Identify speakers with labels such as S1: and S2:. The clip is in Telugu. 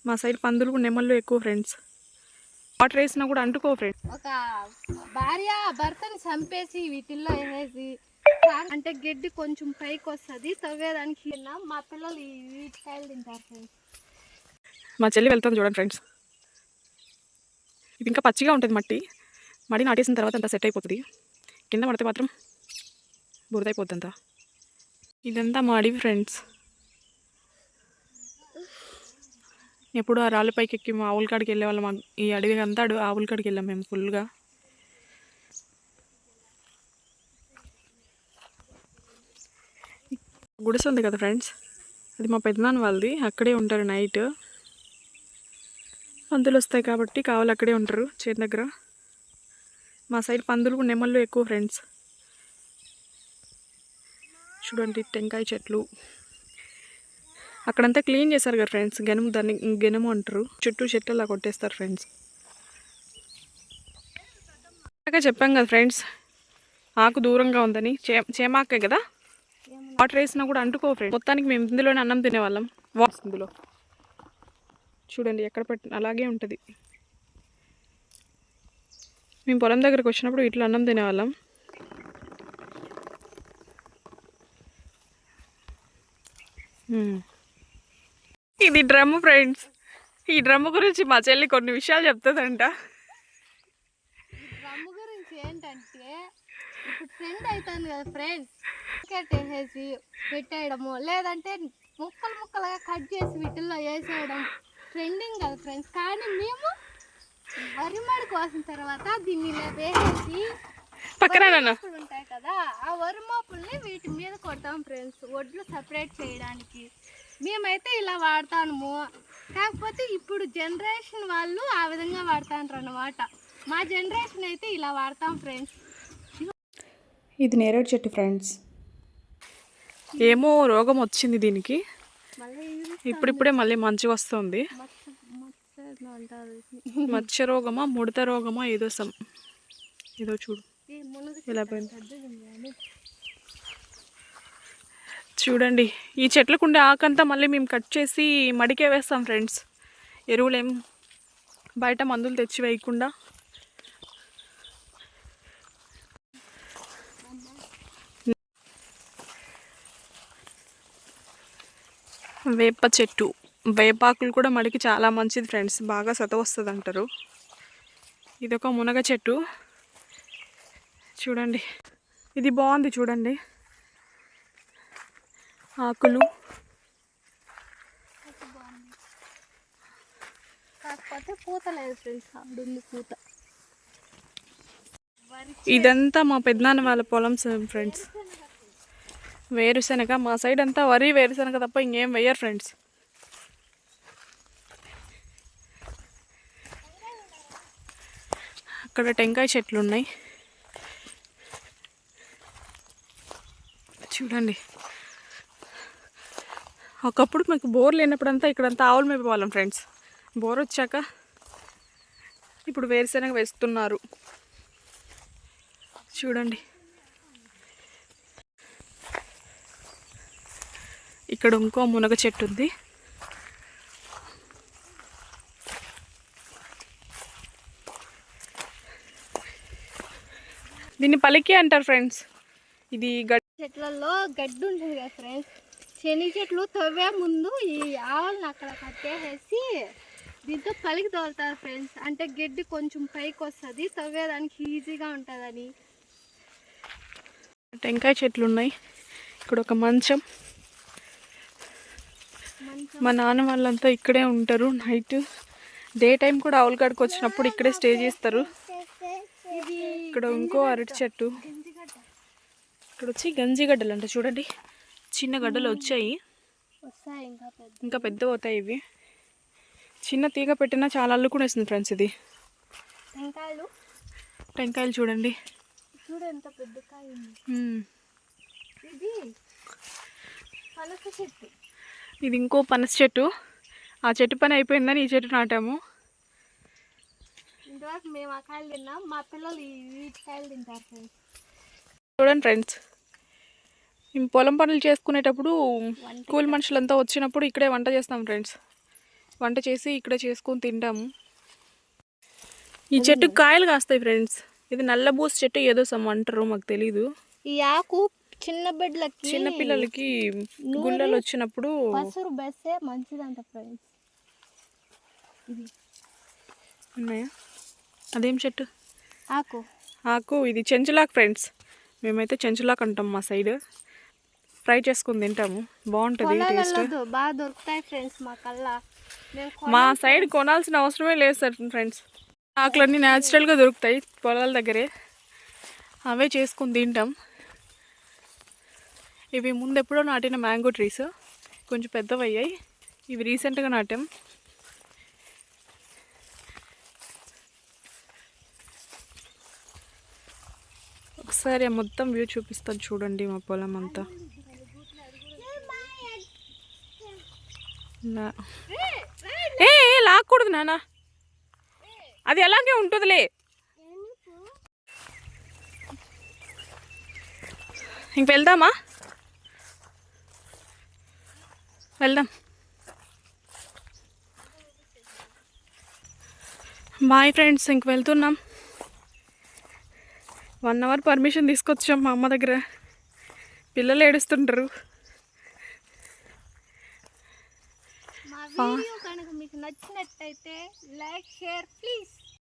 S1: మా సైడ్ పందులు నెమళ్ళు ఎక్కువ ఫ్రెండ్స్. వాటర్ వేసినా కూడా అంటుకో ఫ్రెండ్స్.
S2: ఒక భార్య భర్తని చంపేసి వీటిల్లో వేసేసి అంటే గడ్డి కొంచెం పైకి వస్తుంది తవ్వేదానికి. మా పిల్లలు వీటికాయలు తింటారు ఫ్రెండ్స్.
S1: మా చెల్లి వెళ్తుంది చూడండి ఫ్రెండ్స్. ఇది ఇంకా పచ్చిగా ఉంటుంది మడి నాటేసిన తర్వాత అంతా సెట్ అయిపోతుంది. కింద పడితే మాత్రం బురదైపోద్ది అంతా. ఇదంతా మా అడవి ఫ్రెండ్స్. ఎప్పుడు ఆ రాళ్ళపైకి ఎక్కి మా ఆవుల కాడికి వెళ్ళే వాళ్ళం. ఈ అడవి అంతా ఆవుల కాడికి వెళ్ళాం మేము ఫుల్గా. గుడిసె ఉంది కదా ఫ్రెండ్స్, అది మా పెద్దనాన్న వాళ్ళది. అక్కడే ఉంటారు నైట్. పందులు వస్తాయి కాబట్టి కావాలి అక్కడే ఉంటారు చేతి దగ్గర. మా సైడ్ పందులు నెమళ్ళు ఎక్కువ ఫ్రెండ్స్. చూడండి టెంకాయ చెట్లు. అక్కడంతా క్లీన్ చేశారు కదా ఫ్రెండ్స్. దాన్ని గెనము అంటారు. చుట్టూ చెట్లు అలా కొట్టేస్తారు ఫ్రెండ్స్. చెప్పాం కదా ఫ్రెండ్స్, ఆకు దూరంగా ఉందని. చేమాకే కదా, వాటర్ వేసినా కూడా అంటుకో ఫ్రెండ్స్. మొత్తానికి మేము ఇందులోనే అన్నం తినేవాళ్ళం. ఇందులో చూడండి ఎక్కడ పెట్టిన అలాగే ఉంటుంది. మేము పొలం దగ్గరకు వచ్చినప్పుడు ఇట్లా అన్నం తినేవాళ్ళం. ఇది డ్రమ్ము ఫ్రెండ్స్. ఈ డ్రమ్ము గురించి మా చెల్లి కొన్ని విషయాలు చెప్తుందంట.
S2: డ్రమ్ము గురించి ఏంటంటే ఇప్పుడు ట్రెండ్ అవుతుంది కదా ఫ్రెండ్స్, వేసేసి పెట్టేయడము, లేదంటే ముక్కలు ముక్కలుగా కట్ చేసి వీటిల్లో వేసేయడం ట్రెండింగ్ కదా ఫ్రెండ్స్. కానీ మేము వరిమడి కోసిన తర్వాత దీన్ని వేసేసి పక్కన ఉంటాయి కదా, ఆ వరిమోపుల్ని వీటి మీద కొడతాం ఫ్రెండ్స్, ఒడ్లు సపరేట్ చేయడానికి. మేమైతే ఇలా వాడతాము. కాకపోతే ఇప్పుడు జనరేషన్ వాళ్ళు ఆ విధంగా వాడతాంటారు అన్నమాట. మా జనరేషన్ అయితే ఇలా వాడతాం ఫ్రెండ్స్.
S1: ఇది నేరేడు చెట్టు ఫ్రెండ్స్. ఏమో రోగం వచ్చింది దీనికి. ఇప్పుడిప్పుడే మళ్ళీ మంచిగా వస్తుంది. మచ్చ రోగమా ముడత రోగమా ఏదో చూడు ఇలా పోయింది. చూడండి ఈ చెట్లకు ఉండే ఆకంతా మళ్ళీ మేము కట్ చేసి మడికే వేస్తాం ఫ్రెండ్స్. ఎరువులేం బయట మందులు తెచ్చి వేయకుండా. వేప చెట్టు, వేపాకులు కూడా మడికి చాలా మంచిది ఫ్రెండ్స్. బాగా సత వస్తుంది అంటారు. ఇదొక మునగ చెట్టు చూడండి, ఇది బాగుంది చూడండి ఆకులు.
S2: కాకపోతే పూత లేదు ఫ్రెండ్స్, అప్పుడు పూత.
S1: ఇదంతా మా పెద్దనాన్న వాళ్ళ పొలం ఫ్రెండ్స్. వేరుశనగ. మా సైడ్ అంతా వరి వేరుశనగ తప్ప ఇంకేం వేయరు ఫ్రెండ్స్. అక్కడ టెంకాయ చెట్లు ఉన్నాయి చూడండి. ఒకప్పుడు మీకు బోర్ లేనప్పుడంతా ఇక్కడంతా ఆవులు మేపేవాళ్ళం ఫ్రెండ్స్. బోర్ వచ్చాక ఇప్పుడు వేరుశనగ వేస్తున్నారు చూడండి. ఇక్కడ ఇంకో మునగ చెట్టు ఉంది. దీన్ని పలికి అంటారు ఫ్రెండ్స్. ఇది
S2: చెట్లలో గడ్డి ఉంటుంది కదా ఫ్రెండ్స్, శని చెట్లు తవ్వే ముందు ఈ ఆవులను అక్కడ కట్టేసేసి దీంతో పలికి తోలుతారు ఫ్రెండ్స్. అంటే గడ్డి కొంచెం పైకి వస్తుంది, తవ్వేదానికి ఈజీగా ఉంటుందని.
S1: టెంకాయ చెట్లు ఉన్నాయి. ఇక్కడ ఒక మంచం. మా నాన్న వాళ్ళంతా ఇక్కడే ఉంటారు నైట్. డే టైం కూడా ఆవుల కాడికి వచ్చినప్పుడు ఇక్కడే స్టే చేస్తారు. ఇక్కడ ఇంకో అరటి చెట్టు. ఇక్కడ వచ్చి గంజిగడ్డలు అంట చూడండి. చిన్న గడ్డలు వచ్చాయి, ఇంకా పెద్ద అవుతాయి ఇవి. చిన్న తీగ పెట్టినా చాలా అల్లుకునేస్తుంది ఫ్రెండ్స్. ఇది టెంకాయలు చూడండి.
S2: ఎంత పెద్ద కాయ చెట్టు.
S1: ఇది ఇంకో పనస చెట్టు. ఆ చెట్టు పని అయిపోయిందని ఈ చెట్టు నాటాము.
S2: ఇంతవరకు మేము ఆ కాయలు తిన్నాం, మా పిల్లలు వీటి కాయలు తింటారు ఫ్రెండ్స్.
S1: చూడండి ఫ్రెండ్స్, మేము పొలం పనులు చేసుకునేటప్పుడు కూలి మనుషులంతా వచ్చినప్పుడు ఇక్కడే వంట చేస్తాం ఫ్రెండ్స్. వంట చేసి ఇక్కడ చేసుకొని తింటాము. ఈ చెట్టు కాయలు కాస్తాయి ఫ్రెండ్స్. ఇది నల్లబూస చెట్టు ఏదో సమ్ అంటారు, మాకు తెలీదు.
S2: ఈ ఆకు చిన్న బిడ్డలకి
S1: చిన్న పిల్లలకి గుళ్ళలు వచ్చినప్పుడు
S2: పసురు బెస్తే మంచిదంట ఫ్రెండ్స్.
S1: ఉన్నాయా? అదేం చెట్టు?
S2: ఆకు
S1: ఆకు ఇది చెంచులాక్ ఫ్రెండ్స్. మేమైతే చెంచులాక్ అంటాం మా సైడ్. ఫ్రై చేసుకొని తింటాము, బాగుంటుంది టేస్ట్.
S2: బాగా దొరుకుతాయి ఫ్రెండ్స్ మా కల్లా.
S1: మా సైడ్ కొనాల్సిన అవసరమే లేదు సార్ ఫ్రెండ్స్. ఆకులన్నీ న్యాచురల్గా దొరుకుతాయి పొలాల దగ్గరే, అవే చేసుకొని తింటాం. ఇవి ముందు ఎప్పుడో నాటిన మ్యాంగో ట్రీస్, కొంచెం పెద్దవయ్యాయి. ఇవి రీసెంట్గా నాటాం. ఒకసారి మొత్తం వ్యూ చూపిస్తాను చూడండి మా పొలం అంతా. ఏ లాక్కూడదు నాన్న, అది అలాగే ఉంటుందిలే. ఇంక వెళ్దామా? వెళ్దాం. బాయ్ ఫ్రెండ్స్, ఇంక వెళ్తున్నాం. 1 అవర్ పర్మిషన్ తీసుకొచ్చాం మా అమ్మ దగ్గర. పిల్లలు ఏడుస్తుంటారు.
S2: మా వీడియో కనుక మీకు నచ్చినట్టయితే లైక్, షేర్ ప్లీజ్.